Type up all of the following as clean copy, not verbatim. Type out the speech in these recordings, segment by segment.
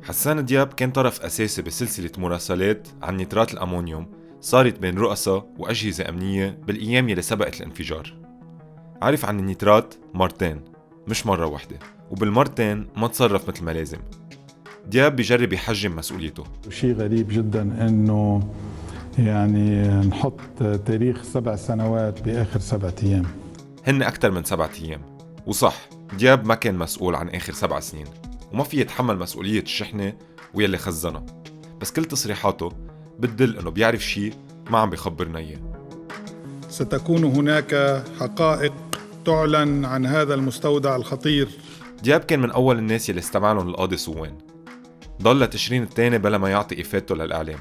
حسان دياب كان طرف أساسي بسلسلة مراسلات عن نيترات الأمونيوم صارت بين رؤساء وأجهزة أمنية بالأيام يلي سبقت الانفجار. عرف عن النيترات مرتين مش مرة واحدة، وبالمرتين ما تصرف مثل ما لازم. دياب بيجرب يحجم مسؤوليته. شيء غريب جدا انه نحط تاريخ 7 سنوات بآخر 7 أيام. هن أكتر من 7 أيام، وصح دياب ما كان مسؤول عن آخر 7 سنين وما في يتحمل مسؤولية الشحنة ويلي خزنها، بس كل تصريحاته بتدل انه بيعرف شيء ما عم بيخبرنا اياه. ستكون هناك حقائق تعلن عن هذا المستودع الخطير. دياب كان من اول الناس يلي استمع لهم القاضي صوان، ضل تشرين الثاني بلا ما يعطي افادته للاعلام،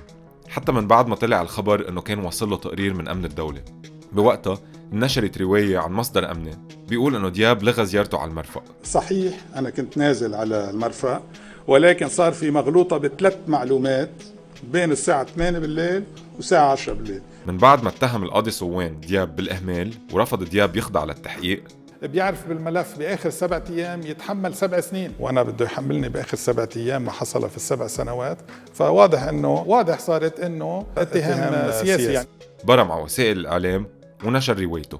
حتى من بعد ما طلع الخبر انه كان وصل له تقرير من امن الدولة. بوقتها نشرت رواية عن مصدر امني بيقول انه دياب لغى زيارته على المرفأ. صحيح أنا كنت نازل على المرفأ، ولكن صار في مغلوطة ب3 معلومات بين الساعة 8 بالليل والساعة 10 بالليل. من بعد ما اتهم القاضي صوان دياب بالإهمال ورفض دياب يخضع للتحقيق، بيعرف بالملف بآخر 7 أيام يتحمل 7 سنين، وأنا بده يحملني بآخر 7 أيام ما حصل في ال7 سنوات. فواضح صارت إنه اتهام سياسي يعني. برم على وسائل الإعلام ونشر روايته.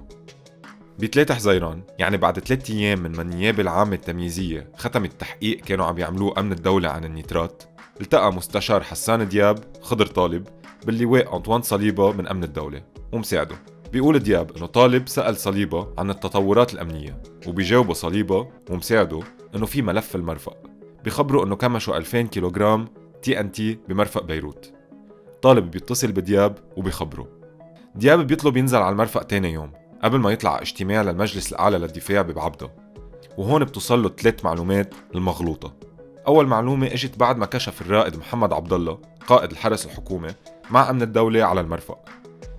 ب3 حزيران، يعني بعد 3 أيام من ما النيابة العامة التمييزية ختمت التحقيق كانوا عم يعملوه أمن الدولة عن النيترات، التقى مستشار حسان دياب خضر طالب باللواء أنطوان صليبة من أمن الدولة ومساعده. بيقول دياب إنه طالب سأل صليبة عن التطورات الأمنية، وبيجاوبه صليبة ومساعده إنه في ملف المرفأ، بيخبروا إنه كمشوا 2000 كيلوغرام TNT بمرفأ بيروت. طالب بيتصل بدياب وبيخبره. دياب بيطلب ينزل على المرفأ تاني يوم قبل ما يطلع اجتماع للمجلس الأعلى للدفاع ببعبدة، وهون بتوصل له 3 معلومات المغلوطة. أول معلومة اجت بعد ما كشف الرائد محمد عبد الله قائد الحرس الحكومة مع أمن الدولة على المرفأ،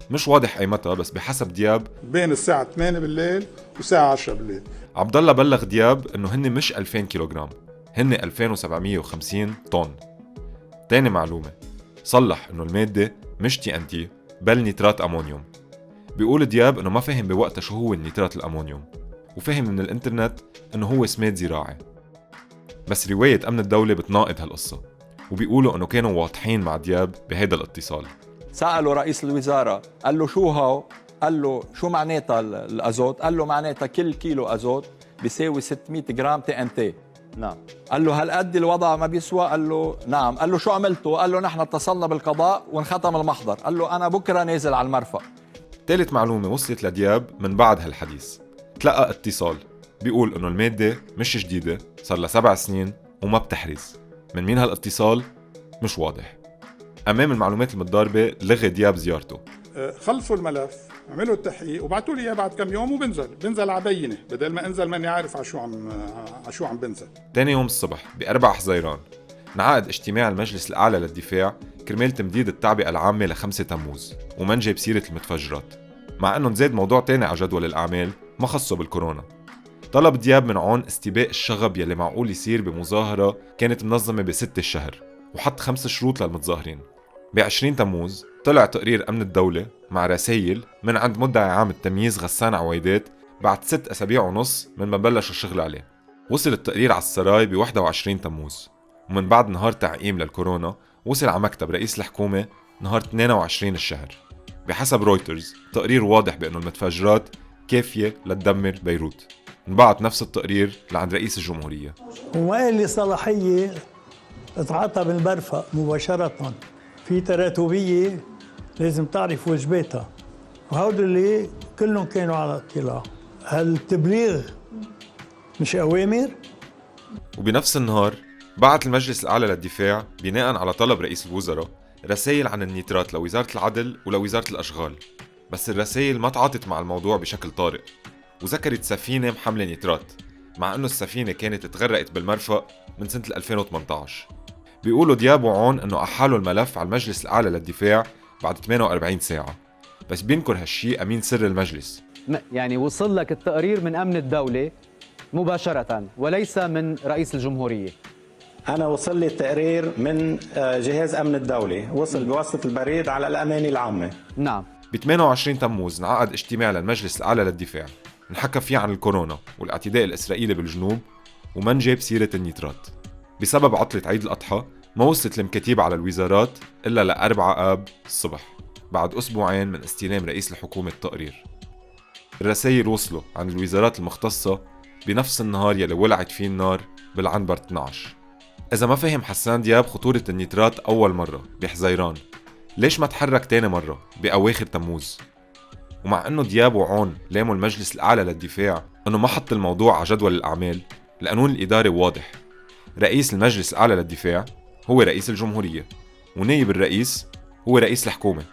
مش واضح أي متى، بس بحسب دياب بين الساعة 8 بالليل والساعة 10 بالليل. عبد الله بلغ دياب إنه هن مش 2000 كيلوغرام، هن 2750 طن. تاني معلومة صلح إنه المادة مش TNT بل نيترات أمونيوم. بيقول دياب إنه ما فهم بوقتها شو هو النيترات الأمونيوم، وفهم من الإنترنت إنه هو سماد زراعي. بس رواية أمن الدولة بتناقض هالقصة، وبيقولوا إنه كانوا واضحين مع دياب بهيدا الاتصال. سألوا رئيس الوزارة قال له شو هو؟ قال له شو معناتها الأزوت؟ قال له معناتها كل كيلو أزوت بيساوي 600 جرام TNT. نعم. قال له هل قد الوضع ما بيسوى؟ قال له نعم. قال له شو عملتوا؟ قال له نحن اتصلنا بالقضاء وانختم المحضر. قال له أنا بكرة نازل على المرفأ. ثالث معلومة وصلت لدياب من بعد هالحديث، تلقى اتصال بيقول إنه المادة مش جديدة، صار لها 7 سنين وما بتحرز. من مين هالاتصال؟ مش واضح. أمام المعلومات المتضاربة لغى دياب زيارته. خلصوا الملف، عملوا التحقيق وبعتوا لي اياه بعد كم يوم، وبنزل على بينه بدل ما انزل ماني عارف على شو عم بنزل. تاني يوم الصبح ب4 حزيران انعقد اجتماع المجلس الأعلى للدفاع كرمال تمديد التعبئة العامة ل5 تموز وما نجيب سيرة المتفجرات، مع انه نزاد موضوع تاني على جدول الأعمال ما خصه بالكورونا. طلب دياب من عون استباء الشغب يلي معقول يصير بمظاهرة كانت منظمة ب6 الشهر، وحط 5 شروط للمتظاهرين. ب20 تموز طلع تقرير أمن الدولة مع رسائل من عند مدعي عام التمييز غسان عويدات بعد 6 أسابيع ونص من ما بلش الشغل عليه. وصل التقرير على السراي ب21 تموز، ومن بعد نهار تعقيم للكورونا وصل على مكتب رئيس الحكومة نهار 22 الشهر. بحسب رويترز تقرير واضح بأنه المتفجرات كافية لتدمر بيروت. انبعت نفس التقرير لعند رئيس الجمهورية، وما لي صلاحية اتعاطى بالمرفأ مباشرة. في تراتبية لازم تعرف واجباتها، وهؤلاء اللي كلهم كانوا على اطلاع. هالتبليغ مش أوامر. وبنفس النهار بعت المجلس الأعلى للدفاع بناء على طلب رئيس الوزراء رسائل عن النيترات لوزارة العدل ولوزارة الأشغال، بس الرسائل ما تعاطت مع الموضوع بشكل طارئ، وذكرت سفينة محملة نيترات مع أنه السفينة كانت اتغرقت بالمرفأ من سنة 2018. بيقولوا دياب وعون أنه أحالوا الملف على المجلس الأعلى للدفاع بعد 48 ساعة، بس بينكر هالشي أمين سر المجلس. يعني وصل لك التقرير من أمن الدولة مباشرة وليس من رئيس الجمهورية؟ أنا وصل لي التقرير من جهاز أمن الدولة، وصل بواسطة البريد على الأمانة العامة. نعم. ب 28 تموز انعقد اجتماع للمجلس الأعلى للدفاع انحكى فيه عن الكورونا والاعتداء الإسرائيلي بالجنوب وما نجاب سيرة النيترات. بسبب عطلة عيد الأضحى ما وصلت المكاتيب على الوزارات إلا ل4 آب الصبح بعد أسبوعين من استلام رئيس الحكومة التقرير. الرسائل وصلوا عن الوزارات المختصة بنفس النهار يلي ولعت فيه النار بالعنبر 12. إذا ما فهم حسان دياب خطورة النيترات أول مرة بحزيران، ليش ما تحرك تاني مرة بأواخر تموز؟ ومع أنه دياب وعون لاموا المجلس الأعلى للدفاع أنه ما حط الموضوع على جدول الأعمال، القانون الإداري واضح. رئيس المجلس الأعلى للدفاع هو رئيس الجمهورية، ونائب الرئيس هو رئيس الحكومة.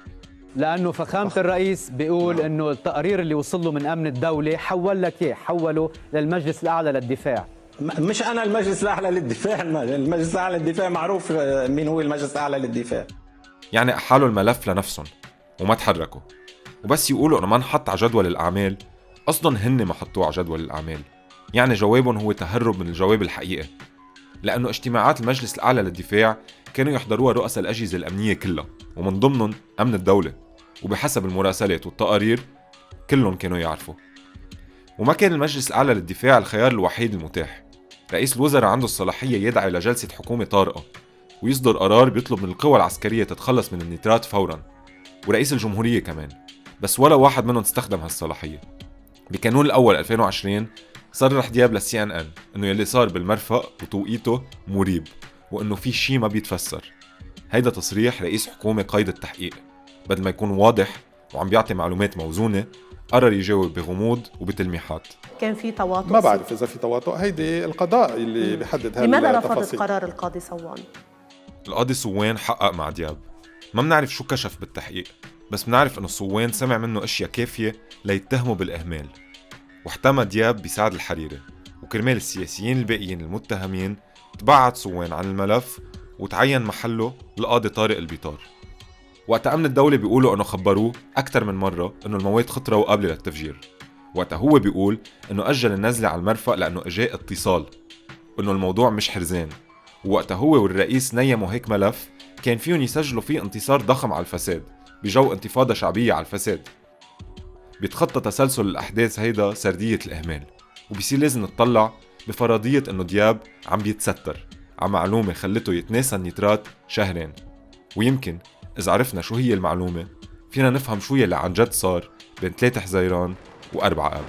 لأنه فخامة الرئيس بيقول أنه التقرير اللي وصل له من أمن الدولة حول لك إيه؟ حوله للمجلس الأعلى للدفاع. مش أنا المجلس الأعلى للدفاع، المجلس الأعلى للدفاع معروف مين هو المجلس الأعلى للدفاع. يعني أحالوا الملف لنفسهم وما تحركوا، وبس يقولوا أنه ما نحط على جدول الأعمال، أصلاً هن ما حطوه على جدول الأعمال. يعني جوابهم هو تهرب من الجواب الحقيقي، لأنه اجتماعات المجلس الأعلى للدفاع كانوا يحضروها رؤساء الأجهزة الأمنية كلها، ومن ضمنهم أمن الدولة، وبحسب المراسلات والتقارير كلهم كانوا يعرفوا. وما كان المجلس الأعلى للدفاع الخيار الوحيد المتاح. رئيس الوزراء عنده الصلاحية يدعي لجلسة حكومة طارئة ويصدر قرار بيطلب من القوى العسكرية تتخلص من النيترات فوراً، ورئيس الجمهورية كمان، بس ولا واحد منهم استخدم هالصلاحية. بكانون الأول 2020 صرح دياب للسي ان ان انه يلي صار بالمرفق وتوقيته مريب، وانه في شي ما بيتفسر. هيدا تصريح رئيس حكومة قيد التحقيق، بدل ما يكون واضح وعم بيعطي معلومات موزونة قرر يجاوب بغموض وبتلميحات. كان في تواطؤ؟ ما بعرف إذا في تواطؤ، هيدي القضاء اللي بيحدد هالتفاصيل. لماذا رفضت قرار القاضي صوان؟ القاضي صوان حقق مع دياب، ما بنعرف شو كشف بالتحقيق، بس بنعرف انه صوان سمع منه اشياء كافية ليتهمه بالاهمال. واحتمى دياب بسعد الحريري، وكرمال السياسيين الباقيين المتهمين تبعد صوان عن الملف وتعين محله القاضي طارق البيطار. وقت أمن الدولة بيقولوا انه خبروه اكثر من مرة انه المواد خطرة وقابلة للتفجير، وقتها هو بيقول انه اجل النزلة على المرفق لانه اجاء اتصال، انه الموضوع مش حرزان. ووقتها هو والرئيس نيموا هيك ملف كان فيهم يسجلوا فيه انتصار ضخم على الفساد بجو انتفاضة شعبية على الفساد. بيتخطى تسلسل الأحداث هيدا سردية الإهمال، وبيصير لازم نتطلع بفرضية إنه دياب عم بيتستر على معلومة خلته يتناسى النيترات شهرين. ويمكن إذا عرفنا شو هي المعلومة فينا نفهم شو يلي عن جد صار بين 3 حزيران و4 آب.